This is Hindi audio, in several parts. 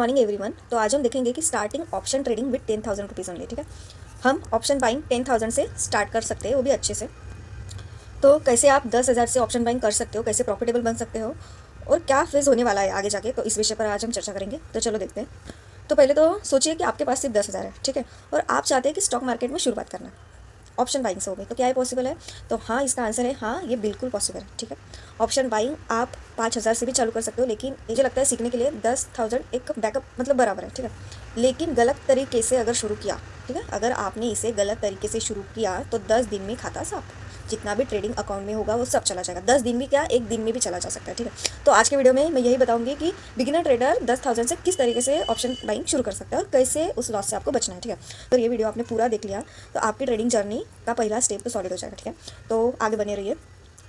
Morning everyone. तो आज हम देखेंगे कि starting option trading with 10,000 rupees only. ठीक है, हम ऑप्शन बाइंग 10,000 से स्टार्ट कर सकते हैं, वो भी अच्छे से। तो कैसे आप 10,000 से ऑप्शन बाइंग कर सकते हो, कैसे प्रॉफिटेबल बन सकते हो और क्या फेज होने वाला है आगे जाके, तो इस विषय पर आज हम चर्चा करेंगे। तो चलो देखते हैं। तो पहले तो सोचिए कि आपके पास सिर्फ 10,000 है, ठीक है, और आप चाहते हैं कि स्टॉक मार्केट में शुरुआत करना ऑप्शन बाइंग से हो गई। तो क्या ये पॉसिबल है? तो हाँ, इसका आंसर है हाँ, ये बिल्कुल पॉसिबल है। ठीक है, ऑप्शन बाइंग आप 5,000 से भी चालू कर सकते हो, लेकिन मुझे लगता है सीखने के लिए 10,000 एक बैकअप मतलब बराबर है। ठीक है, लेकिन गलत तरीके से अगर शुरू किया, ठीक है, अगर आपने इसे गलत तरीके से शुरू किया तो 10 दिन में खाता साफ। जितना भी ट्रेडिंग अकाउंट में होगा वो सब चला जाएगा। 10 दिन भी क्या, एक दिन में भी चला जा सकता है। ठीक है, तो आज के वीडियो में मैं यही बताऊंगी कि बिगिनर ट्रेडर 10,000 से किस तरीके से ऑप्शन बाइंग शुरू कर सकता है और कैसे उस लॉस से आपको बचना है। ठीक है, तो ये वीडियो आपने पूरा देख लिया तो आपकी ट्रेडिंग जर्नी का पहला स्टेप तो सॉलिड हो जाएगा। ठीक है, तो आगे बने रहिए,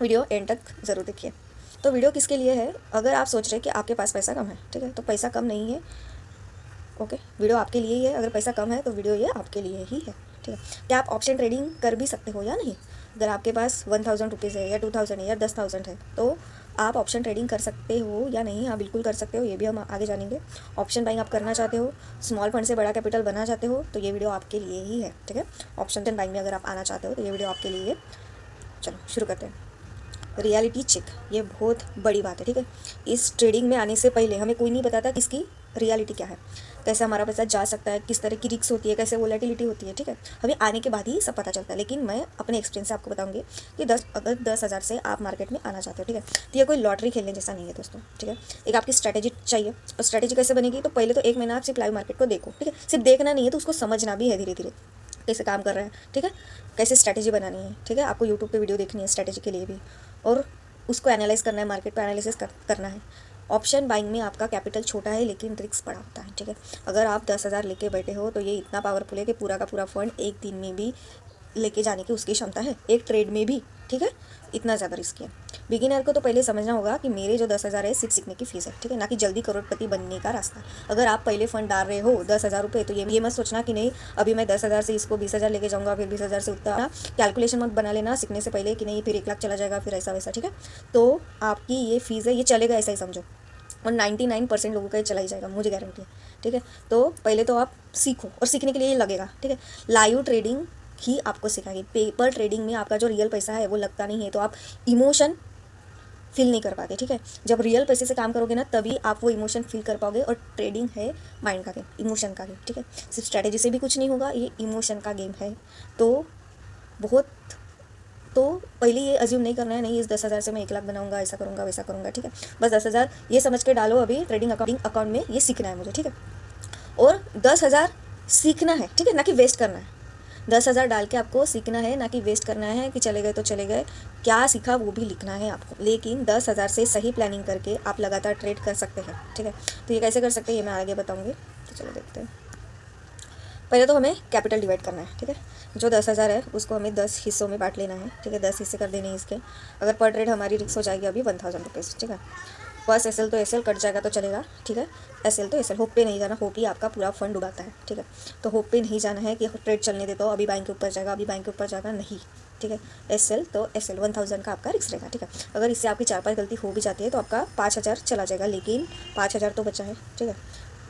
वीडियो एंड तक ज़रूर देखिए। तो वीडियो किसके लिए है? अगर आप सोच रहे हैं कि आपके पास पैसा कम है, ठीक है, तो पैसा कम नहीं है, ओके, वीडियो आपके लिए ही है। अगर पैसा कम है तो वीडियो ये आपके लिए ही है। ठीक है, क्या आप ऑप्शन ट्रेडिंग कर भी सकते हो या नहीं? अगर आपके पास 1,000 रुपीज़ है या 2,000 है या 10,000 है तो आप ऑप्शन ट्रेडिंग कर सकते हो या नहीं? हाँ, बिल्कुल कर सकते हो, ये भी हम आगे जानेंगे। ऑप्शन बाइंग आप करना चाहते हो, स्मॉल फंड से बड़ा कैपिटल बनाना चाहते हो, तो ये वीडियो आपके लिए ही है। ठीक है, ऑप्शन बाइंग में अगर आप आना चाहते हो तो ये वीडियो आपके लिए। चलो शुरू करते हैं। रियलिटी चेक, ये बहुत बड़ी बात है। ठीक है, इस ट्रेडिंग में आने से पहले हमें कोई नहीं बताता कि इसकी रियलिटी क्या है, कैसे हमारा पैसा जा सकता है, किस तरह की रिस्क होती है, कैसे वोलेटिलिटी होती है। ठीक है, हमें आने के बाद ही सब पता चलता है, लेकिन मैं अपने एक्सपीरियंस से आपको बताऊंगी कि अगर 10,000 से आप मार्केट में आना चाहते हो, ठीक है, तो ये कोई लॉटरी खेलने जैसा नहीं है दोस्तों। ठीक है, एक आपकी स्ट्रैटेजी चाहिए, और स्ट्रैटेजी कैसे बनेगी? तो पहले तो 1 महीना आप सिर्फ लाइव मार्केट को देखो। ठीक है, सिर्फ देखना नहीं है, तो उसको समझना भी है धीरे धीरे कैसे काम कर रहा है। ठीक है, कैसे स्ट्रैटेजी बनानी है। ठीक है, आपको यूट्यूब पे वीडियो देखनी है स्ट्रैटेजी के लिए भी, और उसको एनालाइज करना है, मार्केट पे एनालिसिस करना है। ऑप्शन बाइंग में आपका कैपिटल छोटा है लेकिन रिस्क बड़ा होता है। ठीक है, अगर आप 10,000 लेके बैठे हो तो ये इतना पावरफुल है कि पूरा का पूरा फंड एक दिन में भी लेके जाने की उसकी क्षमता है, एक ट्रेड में भी। ठीक है, इतना ज़्यादा रिस्क है। बिगिनर को तो पहले समझना होगा कि मेरे जो 10,000 है सिर्फ सीखने की फीस है। ठीक है, ना कि जल्दी करोड़पति बनने का रास्ता। अगर आप पहले फंड डाल रहे हो 10,000 रुपये, तो ये मत सोचना कि नहीं अभी मैं 10,000 से इसको 20,000 लेके जाऊँगा, फिर 20,000 से उतना कैलकुलेशन मत बना लेना सीखने से पहले कि नहीं फिर 1 लाख चला जाएगा, फिर ऐसा वैसा। ठीक है, तो आपकी ये फीस है, ये चलेगा ऐसा ही समझो, और 99% लोगों का ये चला ही जाएगा, मुझे गारंटी है। ठीक है, तो पहले तो आप सीखो, और सीखने के लिए ये लगेगा। ठीक है, लाइव ट्रेडिंग ही आपको सिखाएगी। पेपर ट्रेडिंग में आपका जो रियल पैसा है वो लगता नहीं है, तो आप इमोशन फील नहीं कर पाते। ठीक है, जब रियल पैसे से काम करोगे ना तभी आप वो इमोशन फील कर पाओगे, और ट्रेडिंग है माइंड का गेम, इमोशन का गेम। ठीक है, सिर्फ स्ट्रैटेजी से भी कुछ नहीं होगा, ये इमोशन का गेम है। तो बहुत तो पहले ये अज्यूम नहीं करना है नहीं इस 10,000 से मैं 1 लाख बनाऊंगा, ऐसा करूंगा वैसा करूंगा। ठीक है, बस 10,000 ये समझ के डालो अभी ट्रेडिंग अकाउंट में, ये सीखना है मुझे। ठीक है, और 10,000 सीखना है, ठीक है, ना कि वेस्ट करना है। 10,000 डाल के आपको सीखना है, ना कि वेस्ट करना है कि चले गए तो चले गए। क्या सीखा वो भी लिखना है आपको, लेकिन 10,000 से सही प्लानिंग करके आप लगातार ट्रेड कर सकते हैं। ठीक है, तो ये कैसे कर सकते हैं ये मैं आगे बताऊँगी। तो चलो देखते हैं। पहले तो हमें कैपिटल डिवाइड करना है। ठीक है, जो 10,000 है उसको हमें 10 हिस्सों में बांट लेना है। ठीक है, 10 हिस्से कर देने हैं इसके। अगर पर ट्रेड हमारी रिस्क हो जाएगी अभी 1,000 रुपीज़। ठीक है, बस एसएल तो एसएल कट जाएगा तो चलेगा। ठीक है, एसएल तो एसएल, होप पे नहीं जाना, होप ही आपका पूरा फंड उड़ाता है। ठीक है, तो होप पे नहीं जाना है कि ट्रेड चलने दे दो, अभी बैंक के ऊपर जाएगा, अभी बैंक के ऊपर जाएगा, नहीं। ठीक है, एसएल तो एसएल 1,000 का आपका रिस्क रहेगा। ठीक है, अगर इससे आपकी 4-5 गलती हो भी जाती है तो आपका 5,000 चला जाएगा, लेकिन 5,000 तो बचा है। ठीक है,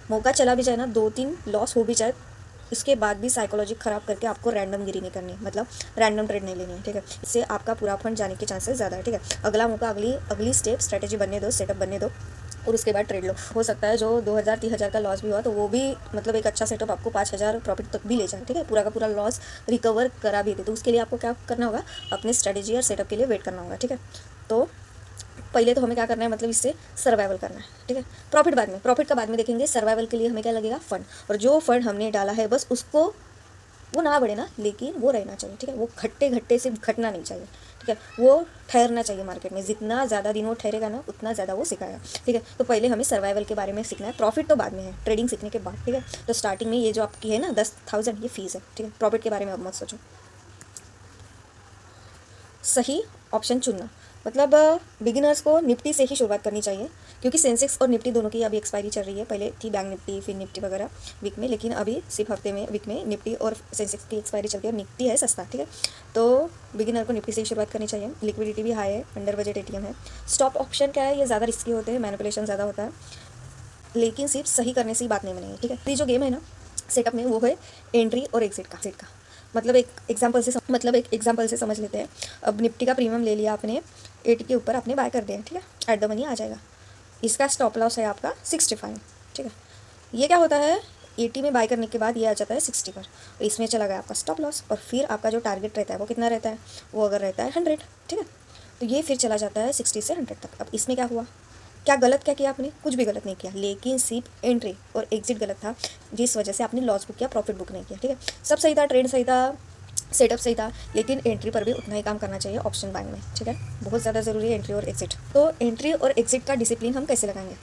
मौका चला भी जाए ना, 2-3 लॉस हो भी जाए, इसके बाद भी साइकोलॉजी ख़राब करके आपको रैंडम गिरी नहीं करनी है, मतलब रैंडम ट्रेड नहीं लेनी है। ठीक है, इससे आपका पूरा फंड जाने के चांसेस ज़्यादा है। ठीक है, अगला मौका, अगली स्टेप स्ट्रैटेजी बनने दो, सेटअप बनने दो, और उसके बाद ट्रेड लो। हो सकता है जो 2,000-3,000 का लॉस भी हुआ तो वो भी मतलब एक अच्छा सेटअप आपको 5,000 प्रॉफिट तक भी ले जाए। ठीक है, पूरा का पूरा लॉस रिकवर करा भी दे, तो उसके लिए आपको क्या करना होगा? अपने स्ट्रैटेजी और सेटअप के लिए वेट करना होगा। ठीक है, तो पहले तो हमें क्या करना है, मतलब इससे सर्वाइवल करना है। ठीक है, प्रॉफिट बाद में, प्रॉफिट का बाद में देखेंगे। सर्वाइवल के लिए हमें क्या लगेगा? फंड। और जो फंड हमने डाला है बस उसको, वो ना बढ़े ना, लेकिन वो रहना चाहिए। ठीक है, वो घट्टे घट्टे से घटना नहीं चाहिए। ठीक है, वो ठहरना चाहिए मार्केट में, जितना ज़्यादा दिन वो ठहरेगा ना उतना ज़्यादा वो सिखाएगा। ठीक है, तो पहले हमें सर्वाइवल के बारे में सीखना है, प्रॉफिट तो बाद में है, ट्रेडिंग सीखने के बाद। ठीक है, तो स्टार्टिंग में ये जो आपकी है ना 10,000 ये फीस है। ठीक है, प्रॉफिट के बारे में अब मत सोचो। सही ऑप्शन चुनना, मतलब बिगिनर्स को निफ्टी से ही शुरुआत करनी चाहिए, क्योंकि सेंसेक्स और निफ्टी दोनों की अभी एक्सपायरी चल रही है। पहले थी बैंक निफ्टी, फिर निफ्टी वगैरह वीक में, लेकिन अभी सिर्फ हफ्ते में वीक में निफ्टी और सेंसेक्स की एक्सपायरी चलती है, और निफ्टी है सस्ता। ठीक है, तो बिगिनर को निफ्टी से ही शुरुआत करनी चाहिए। लिक्विडिटी भी हाई है, अंडर बजट एटीएम है। स्टॉप ऑप्शन क्या है? ये ज़्यादा रिस्की होते हैं, मैनिपुलेशन ज़्यादा होता है, लेकिन सिर्फ सही करने से ही बात नहीं बनेगी, ठीक है। ये जो गेम है ना सेटअप में, वो है एंट्री और एग्जिट का। मतलब एक एग्जांपल से समझ लेते हैं। अब निफ्टी का प्रीमियम ले लिया आपने, 80 के ऊपर आपने बाय कर दिया, ठीक है, एट द मनी आ जाएगा। इसका स्टॉप लॉस है आपका 65, ठीक है। ये क्या होता है, 80 में बाय करने के बाद ये आ जाता है 60 पर, और इसमें चला गया आपका स्टॉप लॉस। और फिर आपका जो टारगेट रहता है वो कितना रहता है, वो अगर रहता है 100, ठीक है, तो ये फिर चला जाता है 60 से 100 तक। अब इसमें क्या हुआ, क्या गलत क्या किया आपने, कुछ भी गलत नहीं किया, लेकिन सिर्फ एंट्री और एग्जिट गलत था, जिस वजह से आपने लॉस बुक किया, प्रॉफिट बुक नहीं किया, ठीक है। सब सही था, ट्रेड सही था, सेटअप सही था, लेकिन एंट्री पर भी उतना ही काम करना चाहिए ऑप्शन बाइंग में, ठीक है। बहुत ज़्यादा ज़रूरी है एंट्री और एग्जिट। तो एंट्री और एग्जिट का डिसिप्लिन हम कैसे लगाएंगे,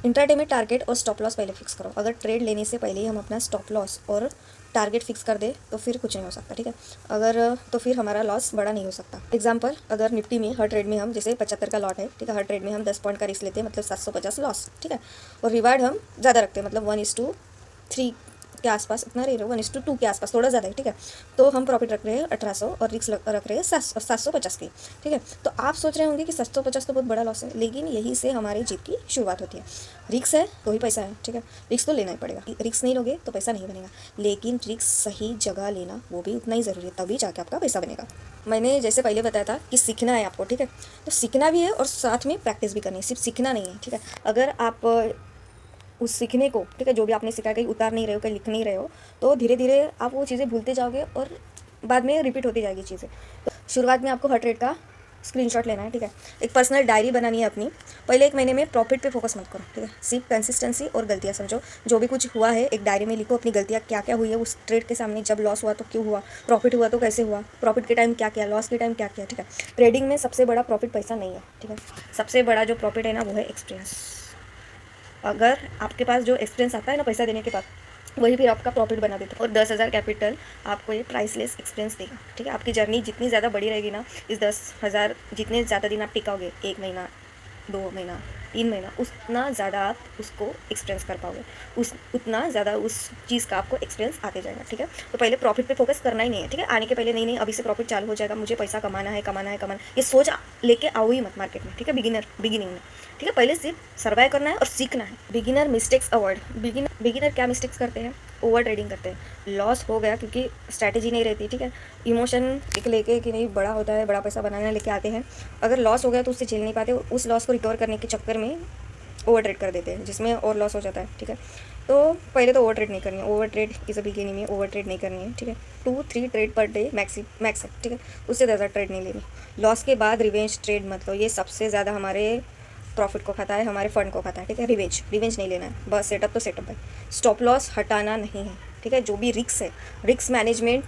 इंट्राडे में टारगेट और स्टॉप लॉस पहले फिक्स करो। अगर ट्रेड लेने से पहले ही हम अपना स्टॉप लॉस और टारगेट फिक्स कर दे तो फिर कुछ नहीं हो सकता, ठीक है। अगर तो फिर हमारा लॉस बड़ा नहीं हो सकता। एग्जांपल, अगर निफ्टी में हर ट्रेड में हम जैसे 75 का लॉट है, ठीक है, हर ट्रेड में हम 10 पॉइंट का रिस्क लेते हैं, मतलब 750 लॉस, ठीक है, और रिवार्ड हम ज़्यादा रखते हैं, मतलब 1:3 के आसपास, इतना रह रहे हो 1:2 के आसपास, थोड़ा ज़्यादा है, ठीक है। तो हम प्रॉफिट रख रहे हैं 1800 और रिस्क रख रहे हैं 750 की, ठीक है। तो आप सोच रहे होंगे कि 750 तो बहुत बड़ा लॉस है, लेकिन यही से हमारी जीत की शुरुआत होती है। रिस्क है तो ही पैसा है, ठीक है, रिस्क तो लेना ही पड़ेगा। रिस्क नहीं लोगे तो पैसा नहीं बनेगा, लेकिन रिस्क सही जगह लेना वो भी उतना ही ज़रूरी है, तभी जाके आपका पैसा बनेगा। मैंने जैसे पहले बताया था कि सीखना है आपको, ठीक है, तो सीखना भी है और साथ में प्रैक्टिस भी करनी है, सिर्फ सीखना नहीं है, ठीक है। अगर आप उस सीखने को, ठीक है, जो भी आपने सीखा, कहीं उतार नहीं रहे हो, कहीं लिख नहीं रहे हो, तो धीरे धीरे आप वो चीज़ें भूलते जाओगे और बाद में रिपीट होती जाएगी चीज़ें। तो शुरुआत में आपको हर ट्रेड का स्क्रीनशॉट लेना है, ठीक है, एक पर्सनल डायरी बनानी है अपनी। पहले 1 महीने में प्रॉफिट पे फोकस मत करो, ठीक है, सिर्फ कंसिस्टेंसी और गलतियाँ समझो। जो भी कुछ हुआ है एक डायरी में लिखो, अपनी गलतियाँ क्या क्या हुई है उस ट्रेड के सामने। जब लॉस हुआ तो क्यों हुआ, प्रॉफिट हुआ तो कैसे हुआ, प्रॉफिट के टाइम क्या किया, लॉस के टाइम क्या किया, ठीक है। ट्रेडिंग में सबसे बड़ा प्रॉफिट पैसा नहीं है, ठीक है, सबसे बड़ा जो प्रॉफिट है ना वो है एक्सपीरियंस। अगर आपके पास जो एक्सपीरियंस आता है ना पैसा देने के बाद, वही फिर आपका प्रॉफिट बना देता है। और 10,000 कैपिटल आपको ये प्राइसलेस एक्सपीरियंस देगा, ठीक है। आपकी जर्नी जितनी ज़्यादा बड़ी रहेगी ना, इस 10,000 जितने ज़्यादा दिन आप टिकाओगे, 1 महीना, 2 महीना, 3 महीना, उतना ज़्यादा आप उसको एक्सपीरियंस कर पाओगे, उतना ज़्यादा उस चीज़ का आपको एक्सपीरियंस आते जाएगा, ठीक है। तो पहले प्रॉफिट पे फोकस करना ही नहीं है, ठीक है। आने के पहले नहीं अभी से प्रॉफिट चालू हो जाएगा, मुझे पैसा कमाना है, ये सोच लेके आओ ही मत मार्केट में, ठीक है, बिगिनिंग में, ठीक है। पहले सिर्फ सर्वाइव करना है और सीखना है। Beginner mistakes avoid. बिगिनर क्या मिस्टेक्स करते हैं, ओवर ट्रेडिंग करते हैं। लॉस हो गया क्योंकि स्ट्रैटेजी नहीं रहती, ठीक है, इमोशन एक लेके कि नहीं बड़ा होता है, बड़ा पैसा बनाने लेके आते हैं। अगर लॉस हो गया तो उससे झेल नहीं पाते, उस लॉस को रिकवर करने के चक्कर में ओवर ट्रेड कर देते हैं, जिसमें और लॉस हो जाता है, ठीक है। तो पहले तो ओवर ट्रेड नहीं करनी है, over trade is a beginning में ओवर ट्रेड नहीं करनी है, ठीक है। 2-3 ट्रेड पर डे मैक्स है, ठीक है, उससे ज़्यादा ट्रेड नहीं लेनी। लॉस के बाद रिवेंज ट्रेड मतलब ये सबसे ज़्यादा हमारे प्रॉफिट को खाता है, हमारे फंड को खाता है, ठीक है। रिवेंज नहीं लेना है, बस सेटअप तो सेटअप है, स्टॉप लॉस हटाना नहीं है, ठीक है। जो भी रिस्क है, रिस्क मैनेजमेंट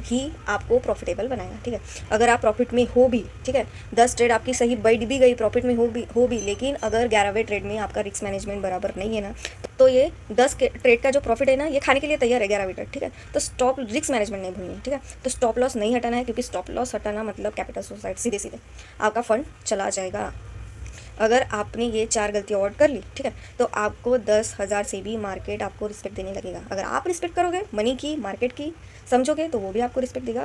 ही आपको प्रॉफिटेबल बनाएगा, ठीक है। अगर आप प्रॉफिट में हो भी, ठीक है, 10 ट्रेड आपकी सही बढ़ भी गई, प्रॉफिट में हो भी, लेकिन अगर 11वें ट्रेड में आपका रिस्क मैनेजमेंट बराबर नहीं है ना, तो ये 10 के ट्रेड का जो प्रॉफिट है ना, ये खाने के लिए तैयार है 11वें ट्रेड, ठीक है। तो स्टॉप रिस्क मैनेजमेंट नहीं भूलनी है, ठीक है। तो स्टॉप लॉस नहीं हटाना है, क्योंकि स्टॉप लॉस हटाना मतलब कैपिटल सुसाइड, सीधे आपका फंड चला जाएगा। अगर आपने ये 4 गलतियाँ अवॉइड कर ली, ठीक है, तो आपको 10,000 से भी मार्केट आपको रिस्पेक्ट देने लगेगा। अगर आप रिस्पेक्ट करोगे, मनी की, मार्केट की समझोगे, तो वो भी आपको रिस्पेक्ट देगा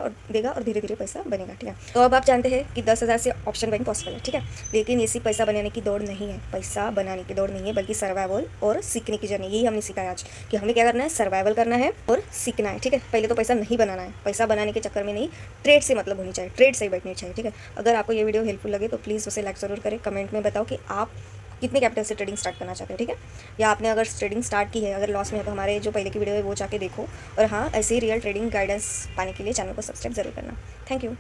और धीरे धीरे पैसा बनेगा, ठीक है। तो अब आप जानते हैं कि 10,000 से ऑप्शन बाइंग पॉसिबल है, ठीक है, लेकिन ये सिर्फ पैसा बनाने की दौड़ नहीं है, पैसा बनाने की दौड़ नहीं है, बल्कि सर्वाइवल और सीखने की जर्नी। यही हमने सीखा है आज कि हमें क्या करना है, सर्वाइवल करना है और सीखना है, ठीक है। पहले तो पैसा नहीं बनाना है, पैसा बनाने के चक्कर में नहीं, ट्रेड से मतलब होनी चाहिए, ट्रेड से ही बैठनी चाहिए, ठीक है। अगर आपको ये वीडियो हेल्पफुल लगे तो प्लीज़ उसे लाइक ज़रूर करें, कमेंट में बताओ कि आप कितने कैपिटल से ट्रेडिंग स्टार्ट करना चाहते हो, ठीक है। या आपने अगर ट्रेडिंग स्टार्ट की है, अगर लॉस में है, तो हमारे जो पहले की वीडियो है वो जाके देखो। और हाँ, ऐसे ही रियल ट्रेडिंग गाइडेंस पाने के लिए चैनल को सब्सक्राइब जरूर करना। Thank you.